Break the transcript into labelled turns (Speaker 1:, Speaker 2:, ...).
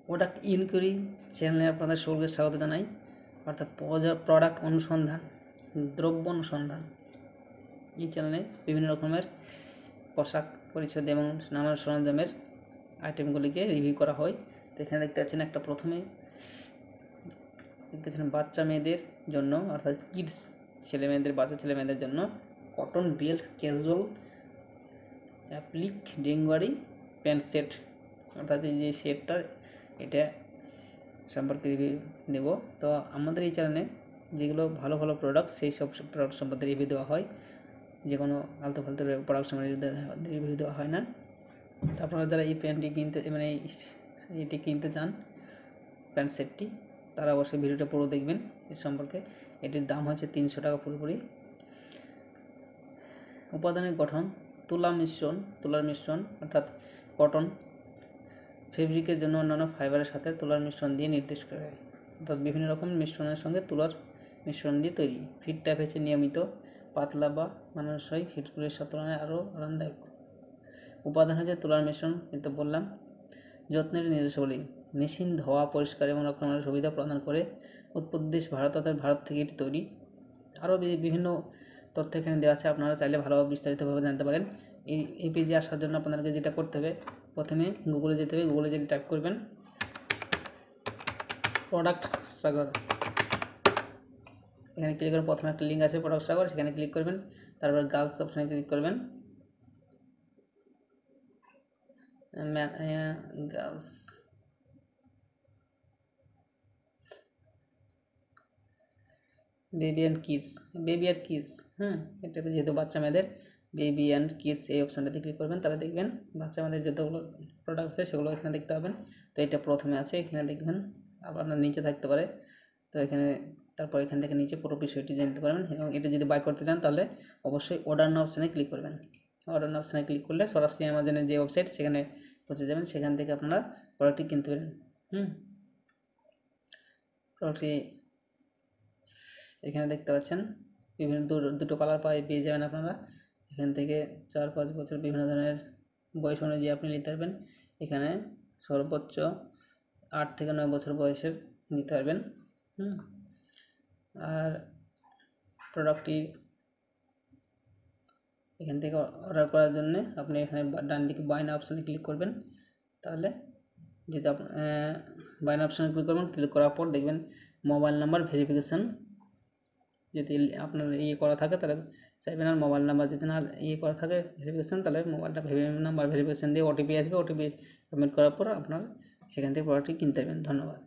Speaker 1: Product inquiry চ্যানেলে আপনাদের সকলকে স্বাগত জানাই। অর্থাৎ প্রোডাক্ট অনুসন্ধান, দ্রব্য অনুসন্ধান, এই চ্যানেলে বিভিন্ন রকমের পোশাক পরিচ্ছদ এবং নানান সরঞ্জামের আইটেমগুলিকে রিভিউ করা হয়। তো এখানে দেখতে পাচ্ছেন একটা প্রথমে দেখতে পাচ্ছেন বাচ্চা মেয়েদের জন্য অর্থাৎ কিডস বাচ্চা ছেলে মেয়েদের জন্য cotton belt casual applique dungaree pant set, অর্থাৎ এই যে সেটটা এটা সম্পর্কে রিভিউ দেব। তো আমাদের এই চ্যানেলে যেগুলো ভালো ভালো প্রোডাক্ট সেই সব প্রোডাক্ট সম্পর্কে রিভিউ দেওয়া হয়, যে কোনো আলতু ফালতু প্রোডাক্ট সম্পর্কে রিভিউ দেওয়া হয় না। তো আপনারা যারা এই প্যান্টটি কিনতে এটি কিনতে চান প্যান্ট সেটটি, তারা অবশ্যই ভিডিওটা পুরো দেখবেন। এর সম্পর্কে এটির দাম হচ্ছে 300 টাকা পুরোপুরি। উপাদানের গঠন তুলার মিশ্রণ অর্থাৎ কটন ফেব্রিকের জন্য অন্যান্য ফাইবারের সাথে তুলার মিশ্রণ দিয়ে নির্দেশ করা হয়, অর্থাৎ বিভিন্ন রকম মিশ্রণের সঙ্গে তুলার মিশ্রণ দিয়ে তৈরি। ফিট টাইপ হচ্ছে নিয়মিত পাতলা বা মানানসই ফিটগুলির তুলনায় আরও আরামদায়ক। উপাদান হচ্ছে তুলার মিশ্রণ, কিন্তু বললাম। যত্নের নির্দেশাবলী মেশিন ধোয়া পরিষ্কার এবং রক্ষণাবেক্ষণের সুবিধা প্রদান করে। উৎপত্তি দেশ ভারত, অর্থাৎ ভারত থেকে এটি তৈরি। আরও বিভিন্ন তথ্য এখানে দেওয়া আছে, আপনারা চাইলে ভালোভাবে বিস্তারিতভাবে জানতে পারেন। এই পেজে আসার জন্য আপনাদেরকে যেটা করতে হবে, প্রথমে গুগলে যেতে হবে। গুগলে যেটা টাইপ করবেন প্রোডাক্ট সাগর, এখানে ক্লিক করবেন। প্রথমে একটা লিঙ্ক আছে প্রোডাক্ট সাগর, সেখানে ক্লিক করবেন। তারপর গার্লস অপশানে ক্লিক করবেন। গার্লস বেবি অ্যান্ড কিডস, হ্যাঁ, এটাতে যেহেতু বাচ্চা মেয়েদের বেবি অ্যান্ড কিডস, এই অপশানটাতে ক্লিক করবেন। তাহলে দেখবেন বাচ্চা মেয়েদের যতগুলো প্রোডাক্ট আছে সেগুলো এখানে দেখতে পাবেন। তো এটা প্রথমে আছে, এখানে দেখবেন। আপনার নিচে থাকতে পারে, তো তারপর এখান থেকে নিচে পুরো বিষয়টি জানতে পারবেন। এবং এটা যদি বাই করতে চান তাহলে অবশ্যই অর্ডার নাও অপশানে ক্লিক করবেন। অর্ডার নাও অপশানে ক্লিক করলে সরাসরি অ্যামাজনের যে ওয়েবসাইট সেখানে পৌঁছে যাবেন, সেখান থেকে আপনারা প্রোডাক্টটি কিনতে পারেন। প্রোডাক্টটি এখানে দেখতে পাচ্ছেন বিভিন্ন দুটো কালার পেয়ে যাবেন আপনারা। এখান থেকে 4-5 বছর বিভিন্ন ধরনের বয়স অনুযায়ী আপনি নিতে পারবেন। এখানে সর্বোচ্চ 8 থেকে 9 বছর বয়সের নিতে পারবেন। আর প্রোডাক্টটি এখান থেকে অর্ডার করার জন্য আপনি এখানে ডান দিকে বাই নাও অপশানে ক্লিক করবেন। তাহলে যদি বাই নাও অপশানে ক্লিক করবেন, ক্লিক করার পর দেখবেন মোবাইল নাম্বার ভেরিফিকেশান যদি আপনার করা থাকে তাহলে চাইবেন। আর মোবাইল নাম্বার যদি না করা থাকে ভেরিফিকেশান, তাহলে নাম্বার ভেরিফিকেশান দিয়ে ওটিপি আসবে। ওটিপি সাবমিট করার পর আপনার সেখান থেকে প্রোডাক্টটি কিনতে পারবেন। ধন্যবাদ।